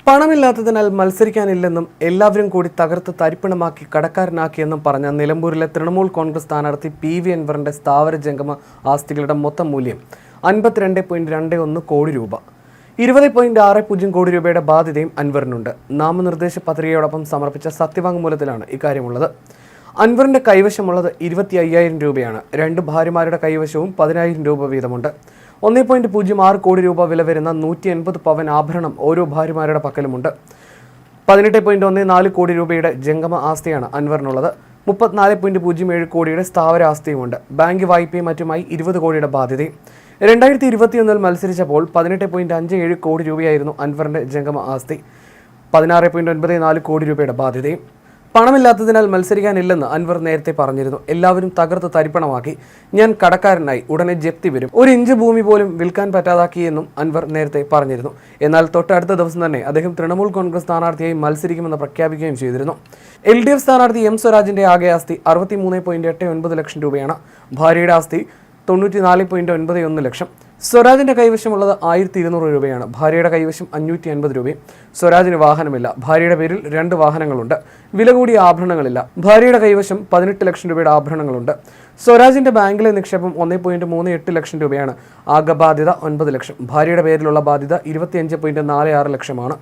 പണമില്ലാത്തതിനാൽ മത്സരിക്കാനില്ലെന്നും എല്ലാവരും കൂടി തകർത്ത് തരിപ്പണമാക്കി കടക്കാരനാക്കിയെന്നും പറഞ്ഞ നിലമ്പൂരിലെ തൃണമൂൽ കോൺഗ്രസ് സ്ഥാനാർത്ഥി PV അൻവറിന്റെ സ്ഥാവര ജംഗമ ആസ്തികളുടെ മൊത്തം മൂല്യം 52.21 കോടി രൂപ. 20.60 കോടി രൂപയുടെ ബാധ്യതയും അൻവറിനുണ്ട്. നാമനിർദ്ദേശ പത്രികയോടൊപ്പം സമർപ്പിച്ച സത്യവാങ്മൂലത്തിലാണ് ഇക്കാര്യമുള്ളത്. അൻവറിന്റെ കൈവശമുള്ളത് 25,000 രൂപയാണ്. 2 ഭാര്യമാരുടെ കൈവശവും 10,000 രൂപ വീതമുണ്ട്. 1.06 കോടി രൂപ വില വരുന്ന 180 പവൻ ആഭരണം ഓരോ ഭാര്യമാരുടെ പക്കലുമുണ്ട്. 18.14 കോടി രൂപയുടെ ജംഗമ ആസ്തിയാണ് അൻവറിനുള്ളത്. 34.07 കോടിയുടെ സ്ഥാവര ആസ്തിയുമുണ്ട്. ബാങ്ക് വായ്പയും മറ്റുമായി 20 കോടിയുടെ ബാധ്യതയും. 2021 മത്സരിച്ചപ്പോൾ 18.57 കോടി രൂപയായിരുന്നു അൻവറിന്റെ ജംഗമ ആസ്തി. 16.94 കോടി രൂപയുടെ ബാധ്യതയും. പണമില്ലാത്തതിനാൽ മത്സരിക്കാനില്ലെന്ന് അൻവർ നേരത്തെ പറഞ്ഞിരുന്നു. എല്ലാവരും തകർത്ത് തരിപ്പണമാക്കി. ഞാൻ കടക്കാരനായി, ഉടനെ ജപ്തി വരും, 1 ഇഞ്ച് ഭൂമി പോലും വിൽക്കാൻ പറ്റാതാക്കിയെന്നും അൻവർ നേരത്തെ പറഞ്ഞിരുന്നു. എന്നാൽ തൊട്ടടുത്ത ദിവസം തന്നെ അദ്ദേഹം തൃണമൂൽ കോൺഗ്രസ് സ്ഥാനാർത്ഥിയായി മത്സരിക്കുമെന്ന് പ്രഖ്യാപിക്കുകയും ചെയ്തിരുന്നു. LDF സ്ഥാനാർത്ഥി M സ്വരാജിന്റെ ആകെ ആസ്തി 63.89 ലക്ഷം രൂപയാണ്. ഭാര്യയുടെ ആസ്തി 94.91 ലക്ഷം. സ്വരാജിന്റെ കൈവശമുള്ളത് 1,200 രൂപയാണ്. ഭാര്യയുടെ കൈവശം 550 രൂപയും. സ്വരാജിന് വാഹനമില്ല. ഭാര്യയുടെ പേരിൽ 2 വാഹനങ്ങളുണ്ട്. വില കൂടിയ ആഭരണങ്ങളില്ല. ഭാര്യയുടെ കൈവശം 18 ലക്ഷം രൂപയുടെ ആഭരണങ്ങളുണ്ട്. സ്വരാജിന്റെ ബാങ്കിലെ നിക്ഷേപം 1.38 ലക്ഷം രൂപയാണ്. ആകെ ബാധ്യത 9 ലക്ഷം. ഭാര്യയുടെ പേരിലുള്ള ബാധ്യത 25.46 ലക്ഷമാണ്.